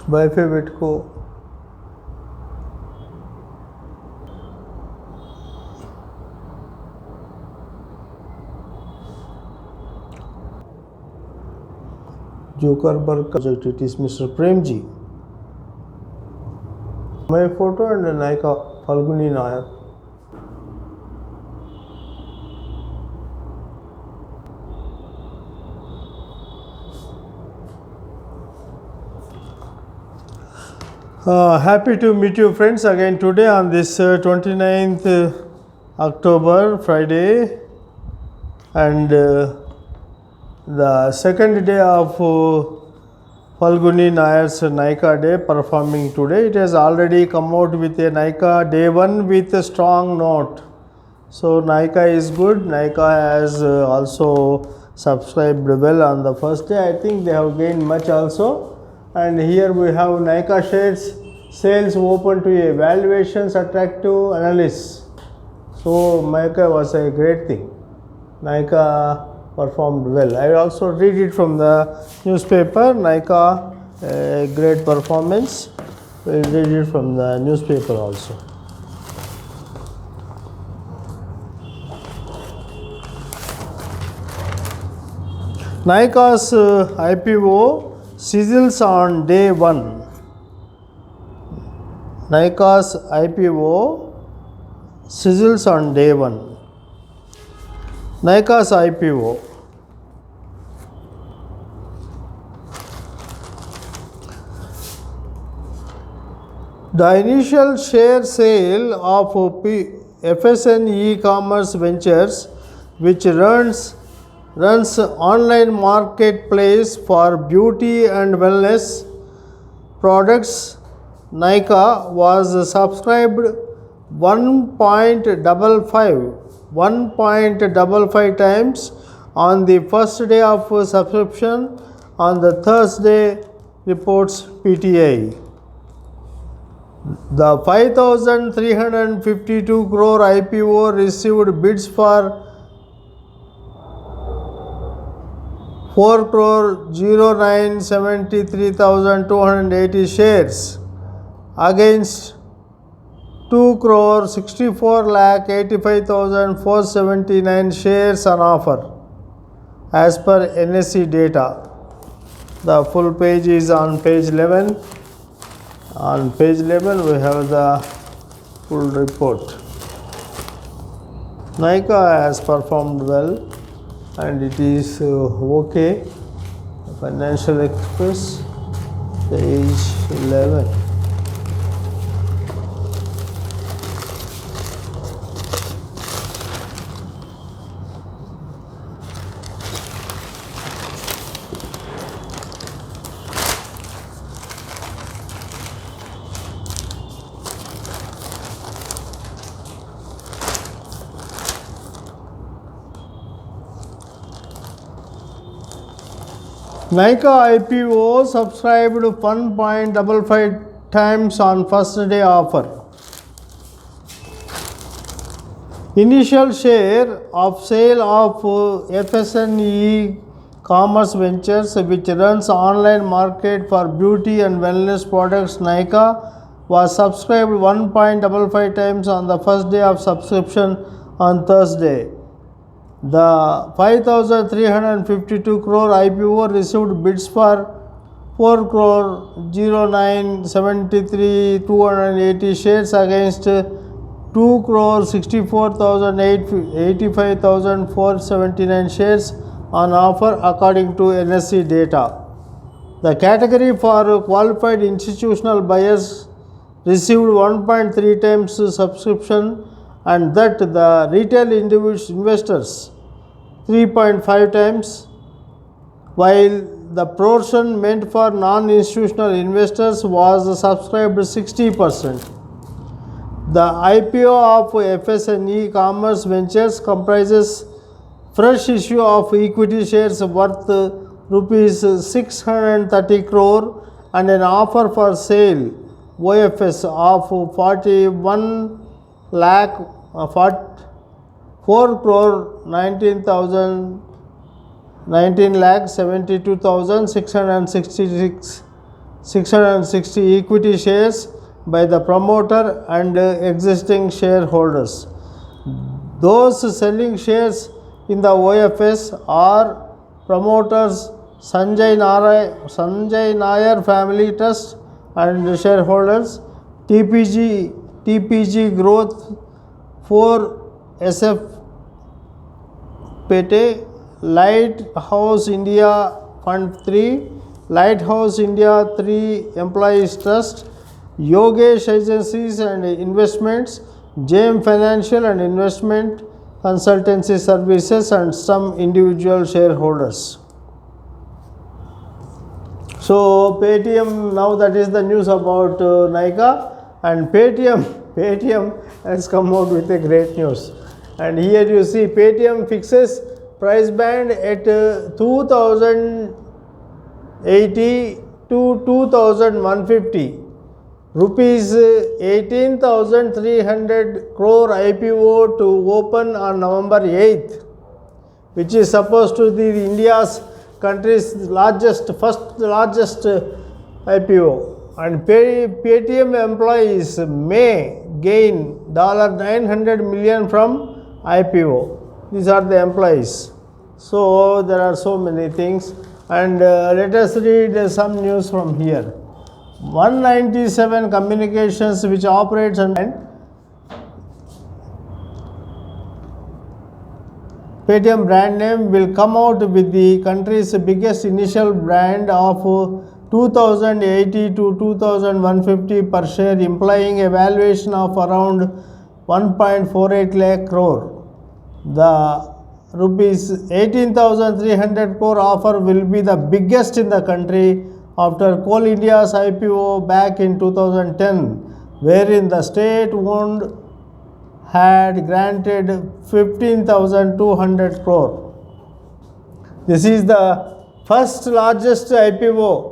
Wifi bit को Zuckerberg project. It is Mr. Premji. My photo and Naika Falguni Nayar. Happy to meet you friends again today on this 29th October Friday, and the second day of Falguni Nayar's Nykaa day performing today. It has already come out with a Nykaa day 1 with a strong note. So Nykaa is good. Nykaa has also subscribed well on the first day. I think they have gained much also. And here we have Nykaa shares sales open to a valuations attractive analysis. So Nykaa was a great thing. Nykaa performed well. I also read it from the newspaper. Nykaa, great performance. We read it from the newspaper also. Nykaa's IPO sizzles on day 1. Nykaa's IPO sizzles on day 1. Nykaa's IPO. The initial share sale of FSN e-commerce ventures, which runs online marketplace for beauty and wellness products, Nykaa, was subscribed 1.55 times on the first day of subscription on the Thursday, reports PTI. The 5,352 crore IPO received bids for 4,09,73,280 shares against 2,64,85,479 shares on offer as per NSE data. The full page is on page 11. On page 11 we have the full report. Nykaa has performed well and it is okay. Financial Express, page 11. Nykaa IPO subscribed 1.55 times on first day offer. Initial share of sale of FSN e-commerce ventures, which runs online market for beauty and wellness products, Nykaa, was subscribed 1.55 times on the first day of subscription on Thursday. The 5,352 crore IPO received bids for 4,09,73,280 shares against 2,64,85,479 shares on offer according to NSE data. The category for qualified institutional buyers received 1.3 times subscription, and that the retail investors 3.5 times, while the portion meant for non-institutional investors was subscribed 60%. The IPO of FSN e-commerce ventures comprises fresh issue of equity shares worth rupees 630 crore and an offer for sale OFS of 41 lakh 4 crore 19 lakh 72,666 660 equity shares by the promoter and existing shareholders. Those selling shares in the OFS are promoters Sanjay Nair Family Trust and shareholders TPG Growth 4 SF Pete, Lighthouse India Fund 3, Lighthouse India 3 Employees Trust, Yogesh Agencies and Investments, JM Financial and Investment Consultancy Services, and some individual shareholders. So Paytm, now that is the news about Nykaa, and Paytm has come out with a great news. And here you see Paytm fixes price band at 2080 to 2150. Rupees 18,300 crore IPO to open on November 8th, which is supposed to be India's country's first largest IPO. And Paytm employees may gain $900 million from IPO. These are the employees. So there are so many things, and let us read some news from here. 197 Communications, which operates on Paytm brand name, will come out with the country's biggest initial brand of 2080 to 2150 per share, implying a valuation of around 1.48 lakh crore. The rupees 18,300 crore offer will be the biggest in the country after Coal India's IPO back in 2010, wherein the state-owned had granted 15,200 crore. This is the first largest IPO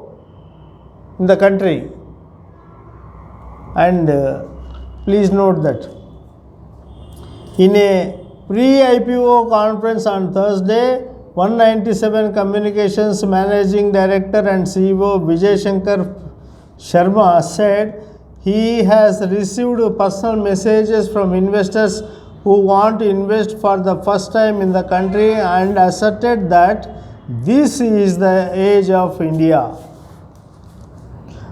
in the country, and please note that in a pre-IPO conference on Thursday, 197 Communications Managing Director and CEO Vijay Shankar Sharma said he has received personal messages from investors who want to invest for the first time in the country, and asserted that this is the age of India.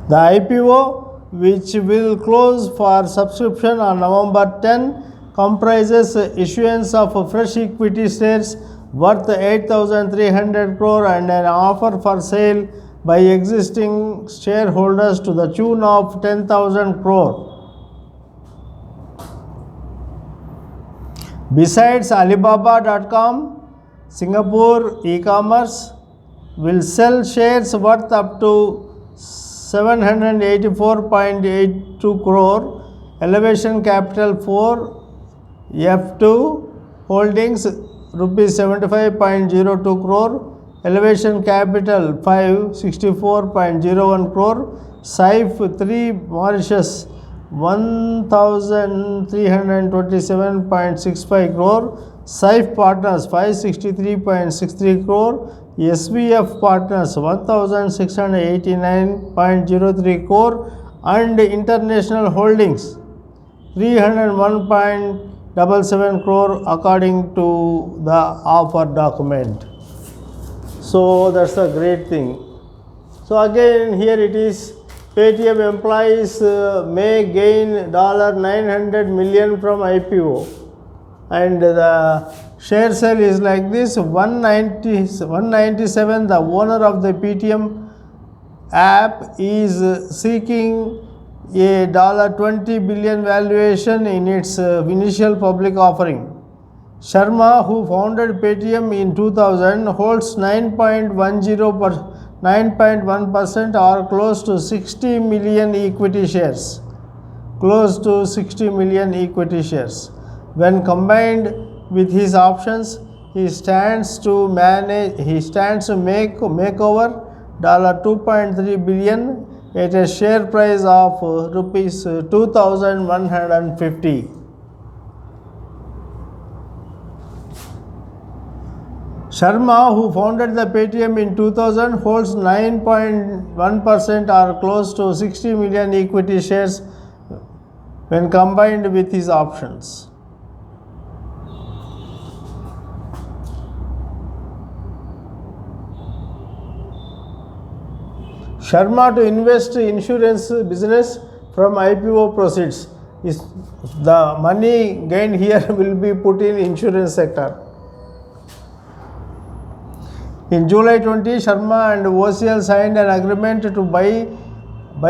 The IPO, which will close for subscription on November 10, comprises issuance of fresh equity shares worth 8,300 crore and an offer for sale by existing shareholders to the tune of 10,000 crore. Besides, Alibaba.com, Singapore e-commerce, will sell shares worth up to 784.82 crore. Elevation Capital 4 F2 Holdings rupees 75.02 crore. Elevation Capital 5 64.01 crore. Saif 3 Mauritius 1,327.65 crore. Saif Partners 563.63 crore. SVF Partners 1,689.03 crore, and International Holdings 301.77 crore according to the offer document. So that's a great thing. So again here it is, Paytm employees may gain $900 million from IPO, and the share sale is like this. 197, the owner of the Paytm app, is seeking a $20 billion valuation in its initial public offering. Sharma, who founded Paytm in 2000, holds 9.1% or close to 60 million equity shares. When combined with his options, he stands to make over $2.3 billion at a share price of rupees 2,150. Sharma, who founded the Paytm in 2000, holds 9.1% or close to 60 million equity shares when combined with his options. Sharma to invest insurance business from IPO proceeds. Is the money gained here will be put in insurance sector. In July 20, Sharma and OCL signed an agreement to buy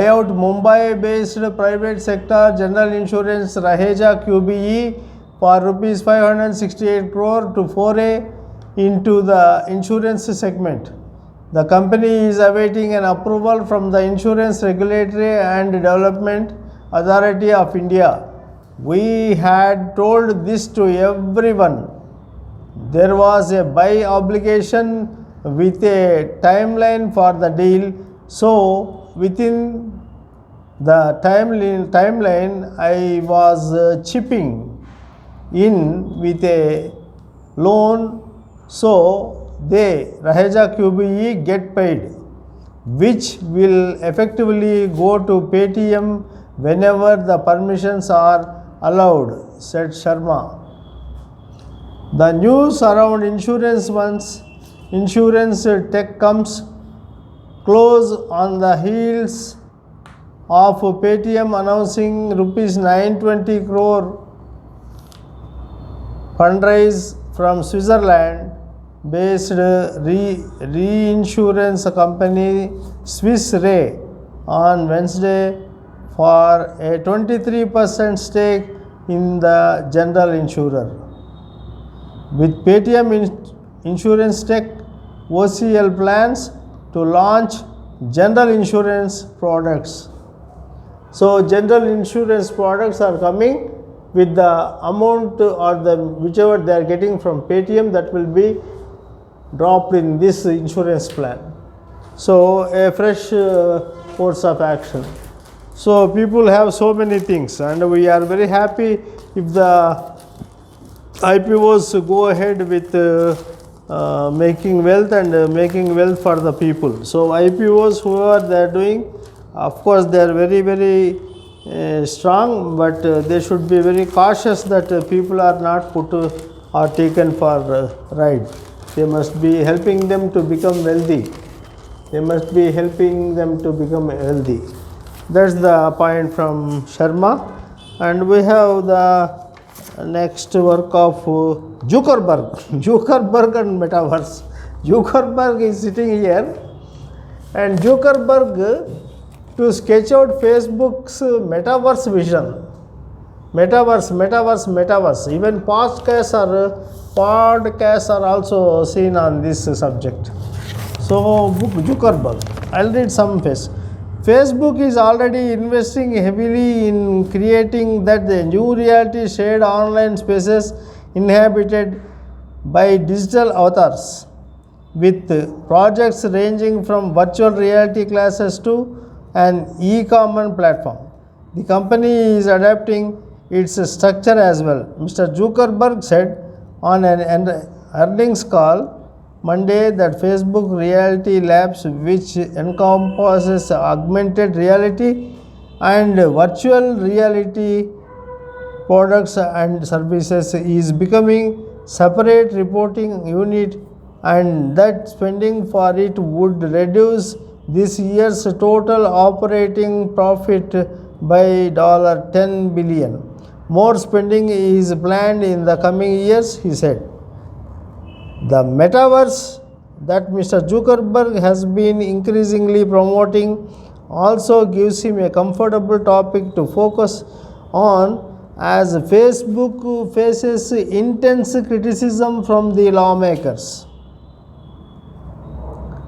out Mumbai-based private sector general insurance Raheja QBE for rupees 568 crore to foray into the insurance segment. The company is awaiting an approval from the Insurance Regulatory and Development Authority of India. We had told this to everyone. There was a buy obligation with a timeline for the deal, so within the timeline I was chipping in with a loan, so they Raheja QBE get paid, which will effectively go to Paytm whenever the permissions are allowed, said Sharma. The news around insurance once insurance tech comes close on the heels of Paytm announcing rupees 920 crore fundraise from Switzerland based reinsurance company Swiss Re on Wednesday for a 23% stake in the general insurer. With Paytm Insurance Tech, OCL plans to launch general insurance products. So general insurance products are coming with the amount or the whichever they are getting from Paytm, that will be dropped in this insurance plan. So a fresh course of action. So people have so many things, and we are very happy if the IPOs go ahead with making wealth and making wealth for the people. So IPOs, whoever they are doing, of course they are very strong, but they should be very cautious that people are not put or taken for ride. They must be helping them to become wealthy. They must be helping them to become healthy. That's the point from Sharma. And we have the next work of Zuckerberg. Zuckerberg and Metaverse. Zuckerberg is sitting here, and Zuckerberg to sketch out Facebook's Metaverse vision. Metaverse. Even podcasts are also seen on this subject. So Zuckerberg, I'll read some face. Facebook is already investing heavily in creating the new reality shared online spaces inhabited by digital avatars, with projects ranging from virtual reality classes to an e-commerce platform. The company is adapting its structure as well. Mr. Zuckerberg said on an earnings call Monday that Facebook Reality Labs, which encompasses augmented reality and virtual reality products and services, is becoming separate reporting unit, and that spending for it would reduce this year's total operating profit by $10 billion. More spending is planned in the coming years, he said. The metaverse that Mr. Zuckerberg has been increasingly promoting also gives him a comfortable topic to focus on as Facebook faces intense criticism from the lawmakers,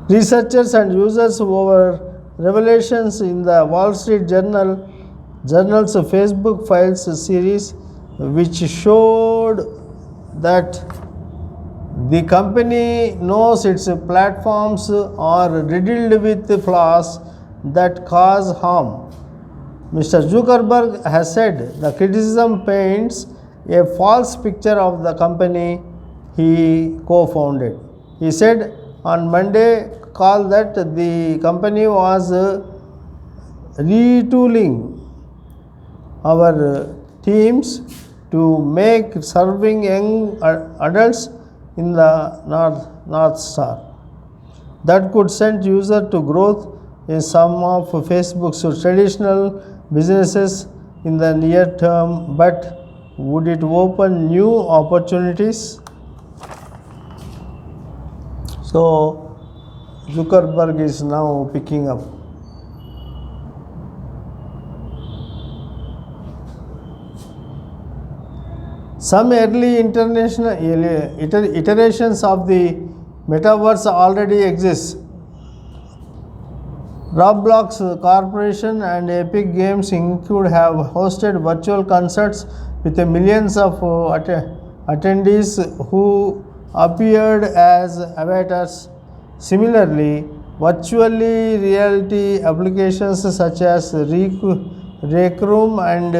researchers and users over revelations in the Wall Street Journal's Facebook Files series, which showed that the company knows its platforms are riddled with flaws that cause harm. Mr. Zuckerberg has said the criticism paints a false picture of the company he co-founded. He said on Monday call that the company was retooling our teams to make serving young adults in the North Star that could send user to growth in some of Facebook's traditional businesses in the near term, but would it open new opportunities? So Zuckerberg is now picking up. Some early international iterations of the metaverse already exist. Roblox Corporation and Epic Games Inc. have hosted virtual concerts with millions of attendees who appeared as avatars. Similarly, virtually reality applications such as Rec Room and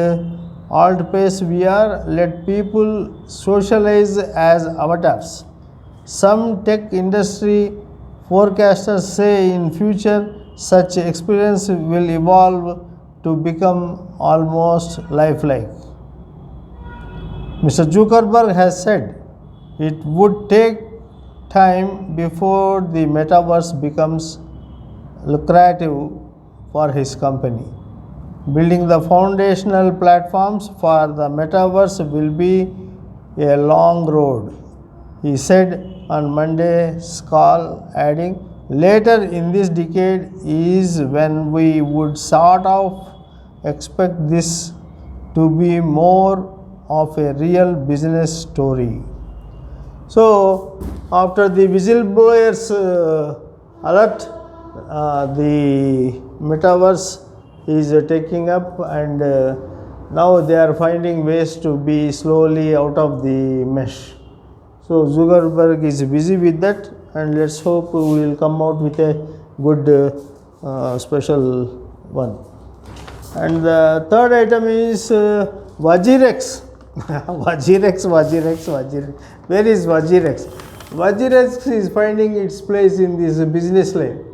Altpace VR let people socialize as avatars. Some tech industry forecasters say in future such experience will evolve to become almost lifelike. Mr. Zuckerberg has said it would take time before the metaverse becomes lucrative for his company. Building the foundational platforms for the metaverse will be a long road, he said on Monday's call, adding, later in this decade is when we would sort of expect this to be more of a real business story. So, after the whistleblowers alert, the metaverse is taking up, and now they are finding ways to be slowly out of the mesh. So Zuckerberg is busy with that, and let's hope we will come out with a good special one. And the third item is Vajirex. Vajirex. Where is Vajirex? Vajirex is finding its place in this business line.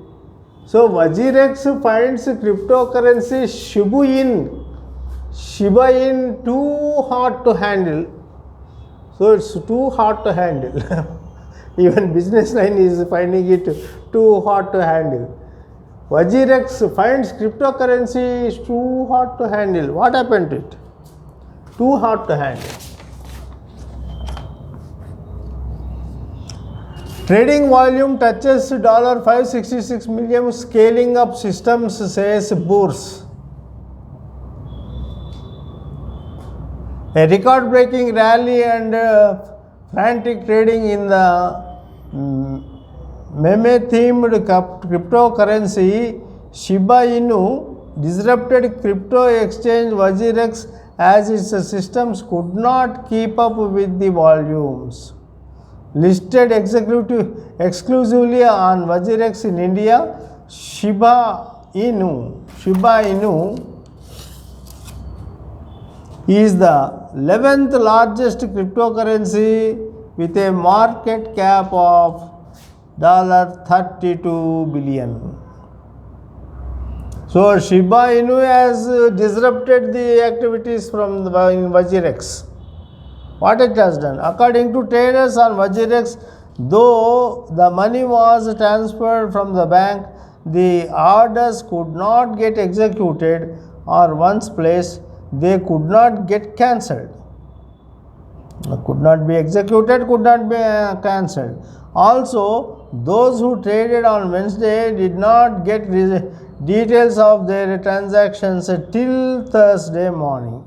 So Vajirex finds cryptocurrency Shiba Inu too hard to handle. So it's too hard to handle. Even business line is finding it too hard to handle. Vajirex finds cryptocurrency is too hard to handle. What happened to it? Too hard to handle. Trading volume touches $566 million, scaling up systems, says Bourse. A record-breaking rally and frantic trading in the meme-themed cryptocurrency Shiba Inu disrupted crypto exchange Vajirex as its systems could not keep up with the volumes. Listed exclusively on Vajirex in India, Shiba Inu is the 11th largest cryptocurrency with a market cap of $32 billion. So Shiba Inu has disrupted the activities from in Vajirex. What it has done? According to traders on Vajirex, though the money was transferred from the bank, the orders could not get executed, or once placed, they could not get cancelled. Could not be executed, could not be cancelled. Also, those who traded on Wednesday did not get details of their transactions till Thursday morning.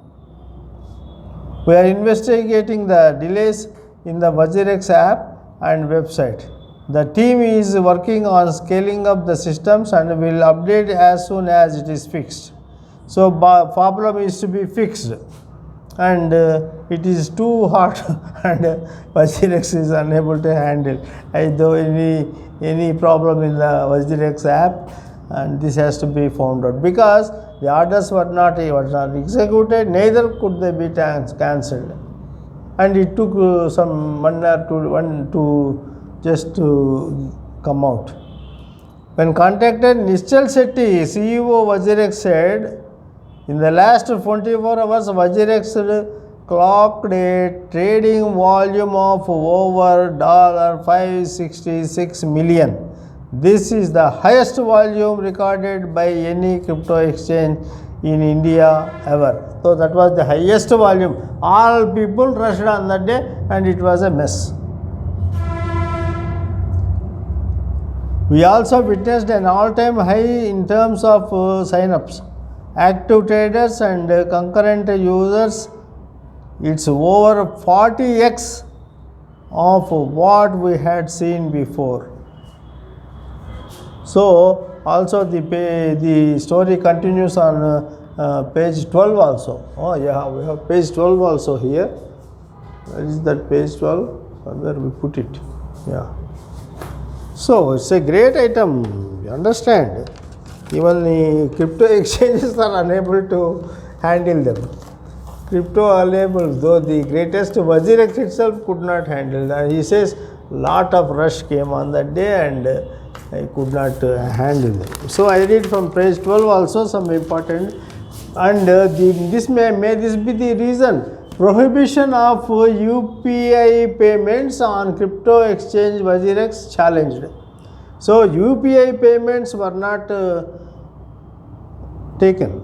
We are investigating the delays in the Vajirex app and website. The team is working on scaling up the systems and will update as soon as it is fixed. So problem is to be fixed, and it is too hard and Vajirex is unable to handle. Though any problem in the Vajirex app, and this has to be found out, because the orders were not executed, neither could they be cancelled, and it took some 1 to just to come out. When contacted, Nischal Shetty, CEO Vajirex said, in the last 24 hours, Vajirex clocked a trading volume of over $566 million. This is the highest volume recorded by any crypto exchange in India ever. So that was the highest volume. All people rushed on that day and it was a mess. We also witnessed an all-time high in terms of sign-ups, active traders and concurrent users. It's over 40x of what we had seen before. So also the story continues on page 12 also. Oh yeah, we have page 12 also here. Where is that page 12? Where we put it? Yeah. So it's a great item. You understand? Even the crypto exchanges are unable to handle them. Crypto unable, though the greatest Vajirex itself could not handle that. He says lot of rush came on that day and I could not handle them. So I read from page 12 also some important, and this may this be the reason. Prohibition of UPI payments on crypto exchange Vajirex challenged. So UPI payments were not taken.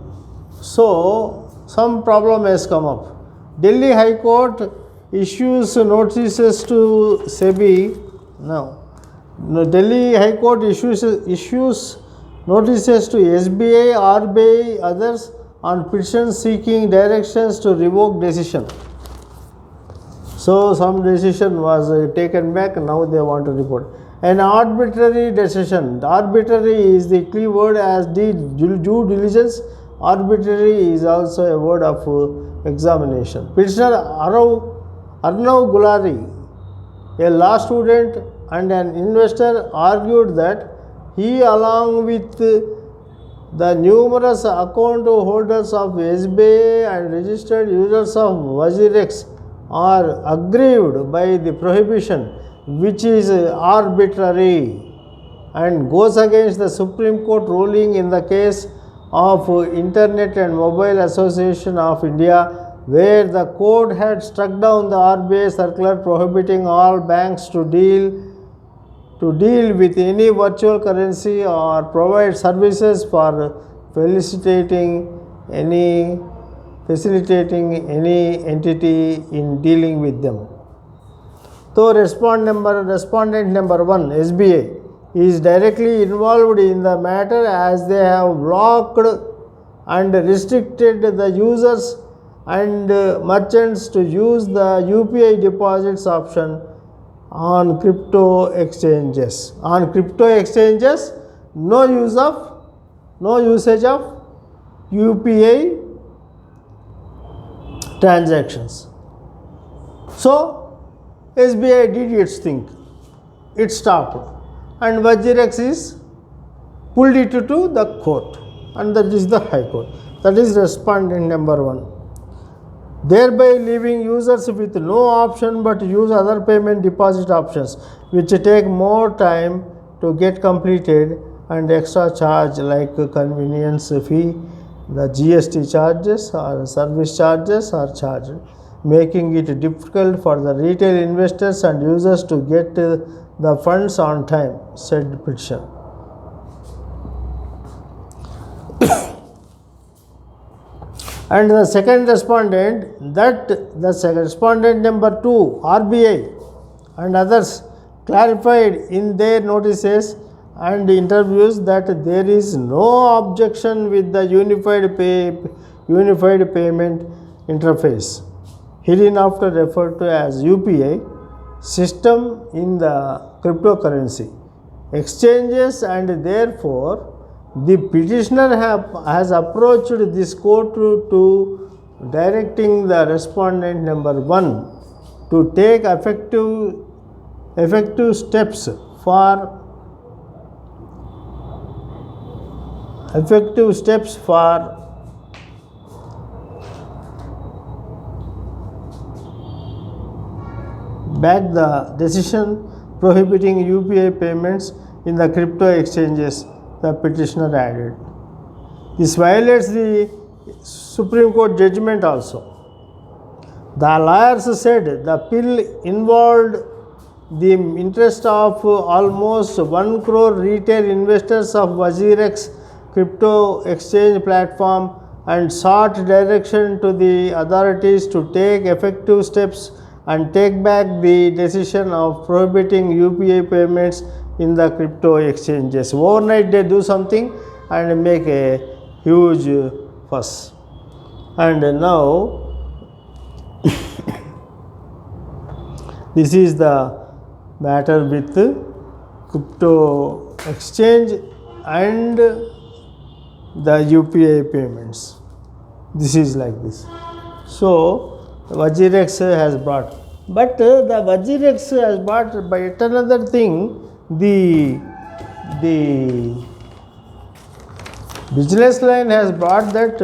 So some problem has come up. Delhi High Court issues notices to SEBI. No, Delhi High Court issues notices to SBI, RBI, others on petitions seeking directions to revoke decision. So some decision was taken back, now they want to report. An arbitrary decision. Arbitrary is the key word as due diligence. Arbitrary is also a word of examination. Petitioner Arnav Gulari, a law student and an investor, argued that he, along with the numerous account holders of SBI and registered users of Vajirex, are aggrieved by the prohibition, which is arbitrary and goes against the Supreme Court ruling in the case of Internet and Mobile Association of India, where the court had struck down the RBI circular prohibiting all banks to deal with any virtual currency or provide services for facilitating any entity in dealing with them. So respondent number 1, SBI, is directly involved in the matter as they have blocked and restricted the users and merchants to use the UPI deposits option on crypto exchanges. On crypto exchanges, no usage of UPI transactions. So SBI did its thing. It stopped. And Vajirex is pulled it to the court, and that is the High Court. That is respondent number 1. Thereby leaving users with no option but use other payment deposit options, which take more time to get completed and extra charge like convenience fee, the GST charges or service charges are charged, making it difficult for the retail investors and users to get the funds on time, said petitioner. And the second respondent, respondent number 2, RBI and others, clarified in their notices and interviews that there is no objection with the unified payment interface, hereinafter referred to as UPI, system in the cryptocurrency exchanges, and therefore the petitioner has approached this court to directing the respondent number 1 to take effective steps for back the decision prohibiting UPI payments in the crypto exchanges, the petitioner added. This violates the Supreme Court judgment also. The lawyers said the bill involved the interest of almost 1 crore retail investors of WazirX crypto exchange platform and sought direction to the authorities to take effective steps and take back the decision of prohibiting UPI payments in the crypto exchanges. Overnight they do something and make a huge fuss. And now this is the matter with crypto exchange and the UPI payments. This is like this. So WazirX has brought, but the WazirX has brought by yet another thing. The business line has brought that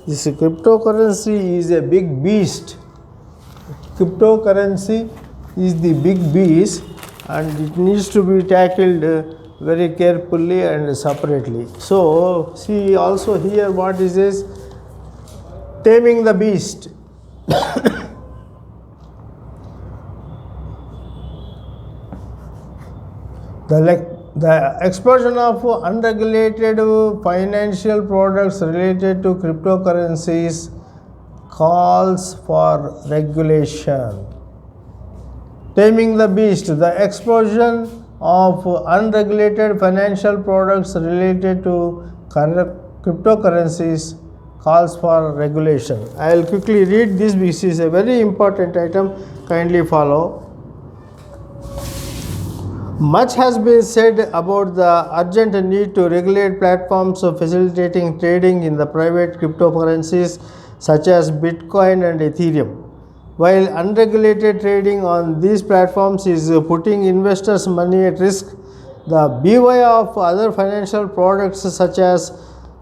this cryptocurrency is a big beast. Cryptocurrency is the big beast and it needs to be tackled very carefully and separately. So see also here what is this, taming the beast. The explosion of unregulated financial products related to cryptocurrencies calls for regulation. Taming the beast, the explosion of unregulated financial products related to cryptocurrencies calls for regulation. I will quickly read this. This is a very important item. Kindly follow. Much has been said about the urgent need to regulate platforms facilitating trading in the private cryptocurrencies such as Bitcoin and Ethereum. While unregulated trading on these platforms is putting investors' money at risk, the BY of other financial products such as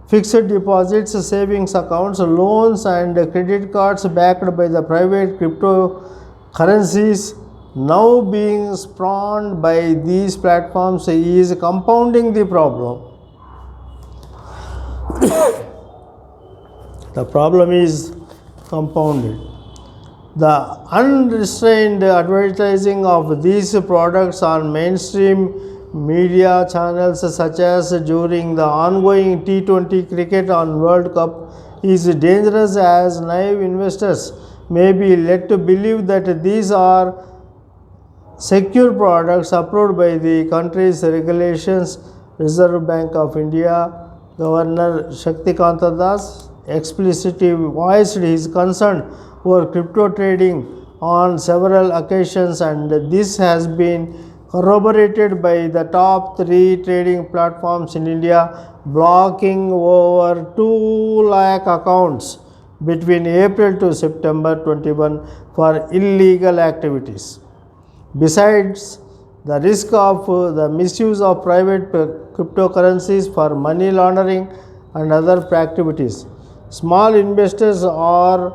fixed deposits, savings accounts, loans and credit cards backed by the private cryptocurrencies now being spawned by these platforms is compounding the problem. The problem is compounded. The unrestrained advertising of these products on mainstream media channels such as during the ongoing T20 cricket on World Cup is dangerous, as naive investors may be led to believe that these are secure products approved by the country's regulations. Reserve Bank of India Governor Shaktikanta Das explicitly voiced his concern over crypto trading on several occasions, and this has been corroborated by the top 3 trading platforms in India blocking over 2 lakh accounts between April to September 21 for illegal activities. Besides the risk of the misuse of private cryptocurrencies for money laundering and other activities, small investors are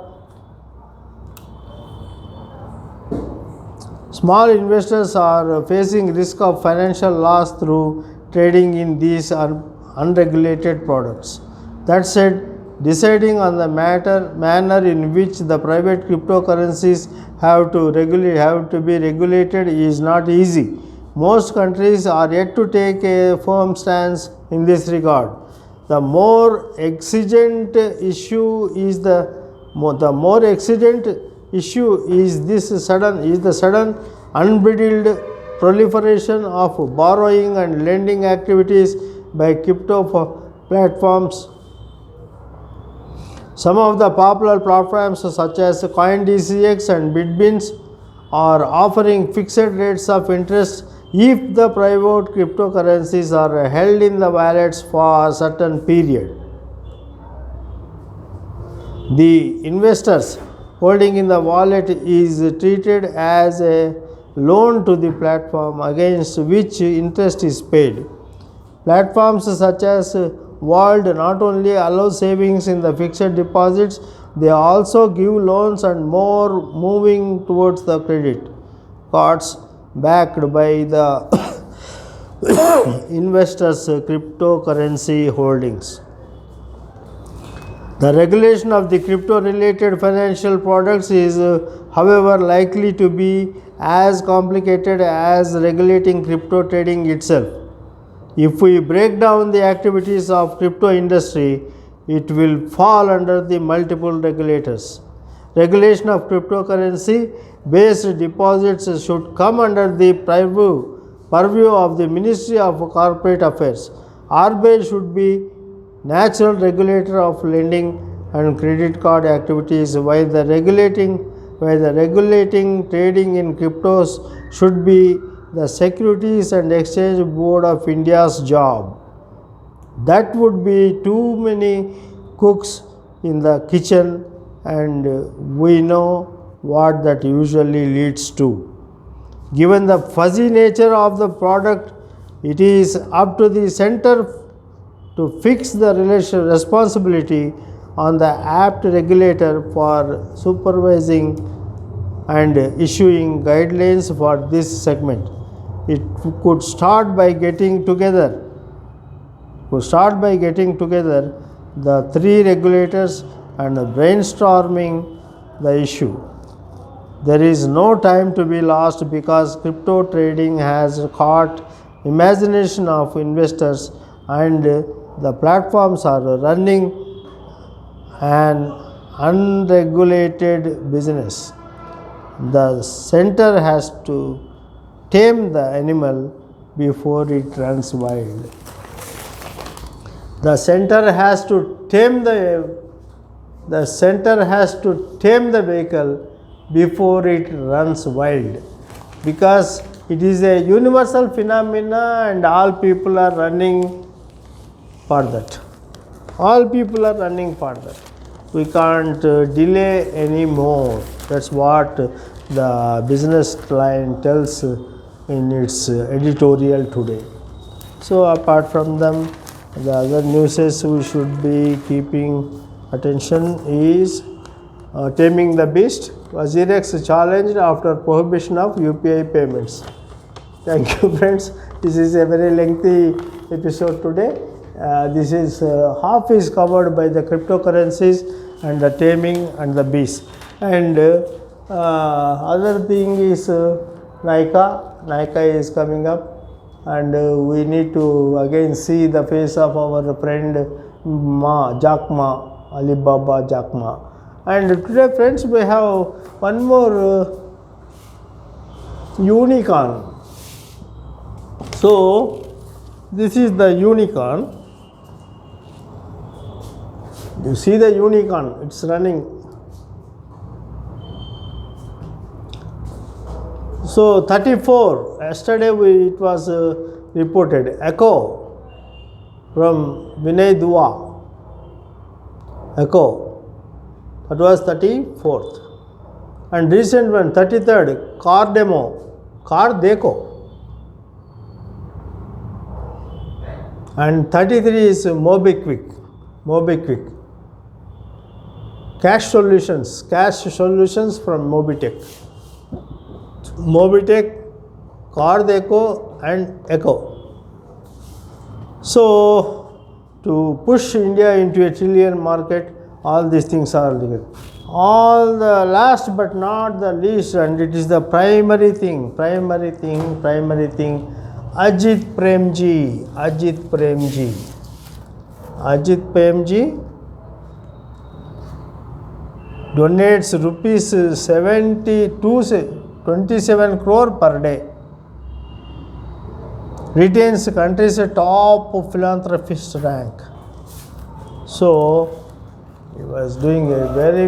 facing risk of financial loss through trading in these unregulated products. That said, deciding on the manner in which the private cryptocurrencies have to be regulated is not easy. Most countries are yet to take a firm stance in this regard. The more exigent issue is the sudden unbridled proliferation of borrowing and lending activities by crypto platforms. Some of the popular platforms such as CoinDCX and BitBins are offering fixed rates of interest if the private cryptocurrencies are held in the wallets for a certain period. The investors holding in the wallet is treated as a loan to the platform against which interest is paid. Platforms such as Vault not only allow savings in the fixed deposits, they also give loans and more moving towards the credit cards. backed by the investors' cryptocurrency holdings. The regulation of the crypto related financial products is, however, likely to be as complicated as regulating crypto trading itself. If we break down the activities of crypto industry, it will fall under the multiple regulators. Regulation of cryptocurrency based deposits should come under the purview of the Ministry of Corporate Affairs. RBI should be natural regulator of lending and credit card activities, while the regulating trading in cryptos should be the Securities and Exchange Board of India's job. That would be too many cooks in the kitchen, and we know what that usually leads to. Given the fuzzy nature of the product, it is up to the center to fix the responsibility on the apt regulator for supervising and issuing guidelines for this segment. It could start by getting together the three regulators and brainstorming the issue. There is no time to be lost because crypto trading has caught imagination of investors, and the platforms are running an unregulated business. The center has to tame the animal before it runs wild. The center has to tame the vehicle before it runs wild, because it is a universal phenomena and all people are running for that. We can't delay anymore. That's what the business client tells in its editorial today. So apart from them, the other newses we should be keeping attention is taming the beast. WazirX challenged after prohibition of UPI payments. Thank you, friends. This is a very lengthy episode today. This is half is covered by the cryptocurrencies and the taming and the beast. And other thing is Nika is coming up, and we need to again see the face of our friend Jack Ma, Alibaba Jack Ma. And today, friends, we have one more unicorn. So this is the unicorn. You see the unicorn, it's running. So 34, yesterday it was reported, Echo from Vinay Dua, Echo, that was 34th. And recent one, 33rd, Car Deco. And 33 is MobiKwik. Cash solutions from Mobitech, Car Deco and Echo. So to push India into a trillion market, all these things are there. All the last but not the least, and it is the primary thing, Ajit Premji donates rupees 27 crore per day, retains country's top philanthropist rank. So he was doing a very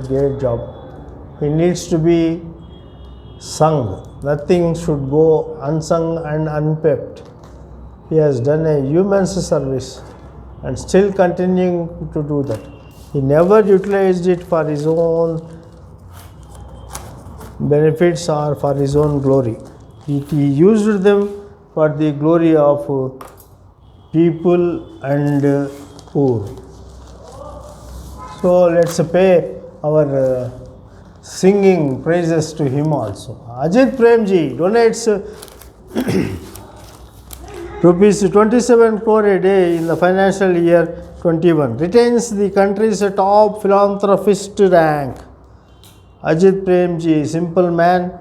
great job. He needs to be sung. Nothing should go unsung and unpept. He has done a immense service and still continuing to do that. He never utilized it for his own benefits or for his own glory. He used them for the glory of people and poor. So let's pay our singing praises to him also. Ajit Premji donates rupees 27 crore a day in the financial year 21, retains the country's top philanthropist rank. Ajit Premji, simple man,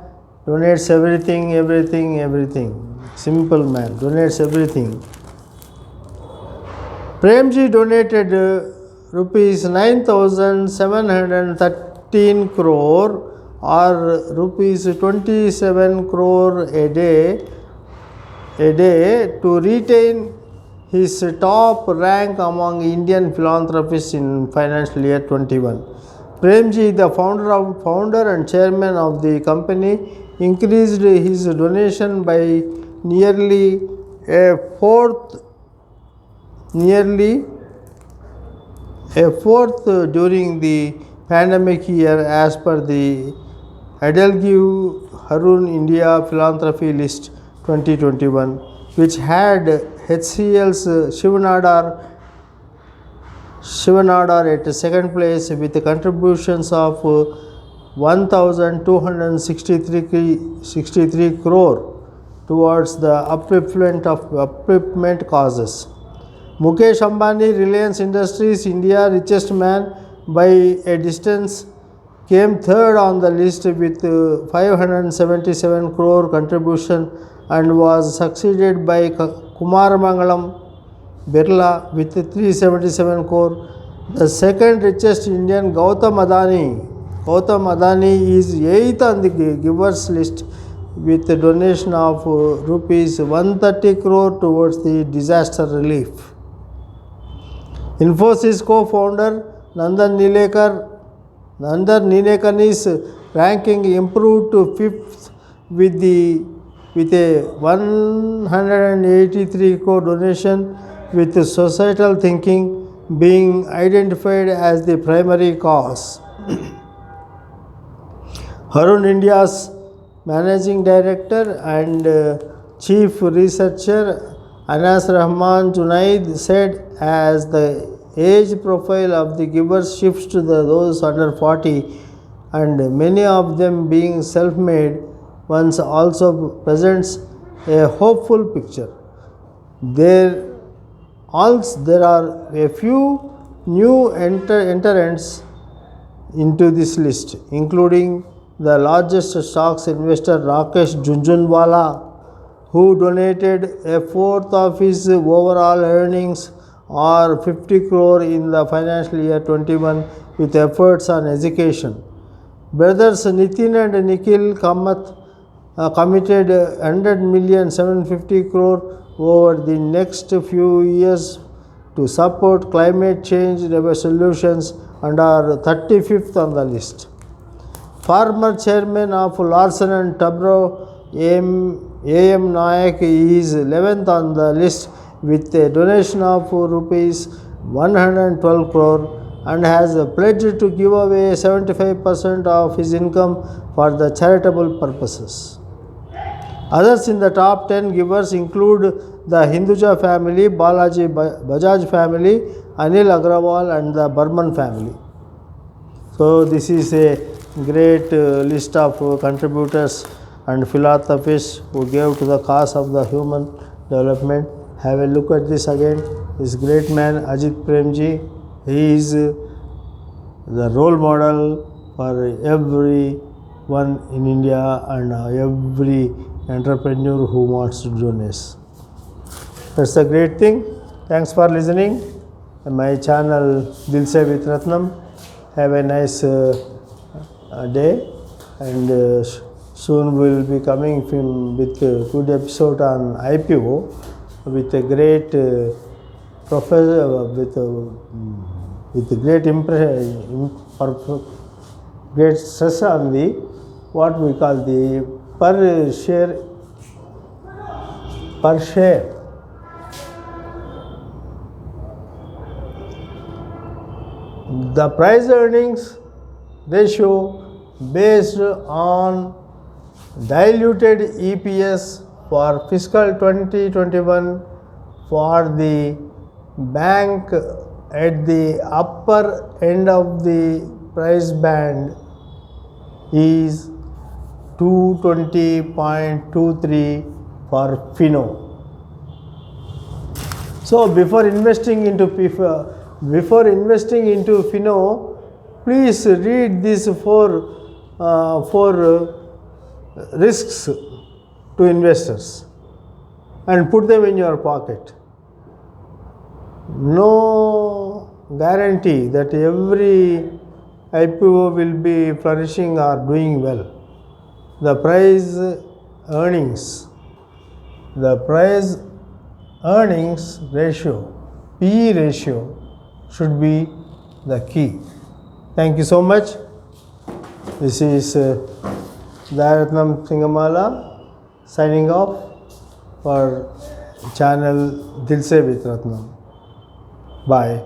donates everything. Simple man, donates everything. Premji donated rupees 9,713 crore or rupees 27 crore a day to retain his top rank among Indian philanthropists in financial year 21. Premji, the founder and chairman of the company, increased his donation by nearly a fourth during the pandemic year, as per the Adelgive Harun India Philanthropy List 2021, which had HCL's Shivanadar at second place with contributions of 1,263 crore towards the upliftment causes. Mukesh Ambani, Reliance Industries, India richest man by a distance, came third on the list with 577 crore contribution and was succeeded by Kumaramangalam Birla with 377 crore. The second richest Indian, Gautam Adani. Gautam Adani is 8th on the givers list with a donation of rupees 130 crore towards the disaster relief. Infosys co-founder Nandan Nilekarni's ranking improved to 5th with a 183 crore donation, with societal thinking being identified as the primary cause. Harun India's managing director and chief researcher Anas Rahman Junaid said, as the age profile of the givers shifts to those under 40 and many of them being self-made ones, also presents a hopeful picture. There are a few new entrants into this list, including the largest stocks investor Rakesh Jhunjhunwala, who donated a fourth of his overall earnings or 50 crore in the financial year 21 with efforts on education. Brothers Nitin and Nikhil Kamath committed 100,750 crore over the next few years to support climate change solutions and are 35th on the list. Former chairman of Larsen and Toubro, A.M. Nayak, is 11th on the list with a donation of rupees 112 crore and has pledged to give away 75% of his income for the charitable purposes. Others in the top 10 givers include the Hinduja family, Balaji Bajaj family, Anil Agrawal and the Burman family. So this is a great list of contributors and philanthropists who gave to the cause of the human development. Have a look at this again. This great man Ajit Premji, he is the role model for everyone in India and every entrepreneur who wants to do this. That's a great thing. Thanks for listening. My channel Dilse with Ratnam. Have a nice day, and soon we will be coming with a good episode on IPO with a great professor with a great stress on the what we call the per share. The price earnings ratio based on diluted EPS for fiscal 2021 for the bank at the upper end of the price band is 220.23 for Fino. So before investing into Fino, please read these four risks to investors and put them in your pocket. No guarantee that every IPO will be flourishing or doing well. The price earnings ratio, PE ratio should be the key. Thank you so much. This is Dayaratnam Singamala signing off for channel Dil Se with Ratnam. Bye.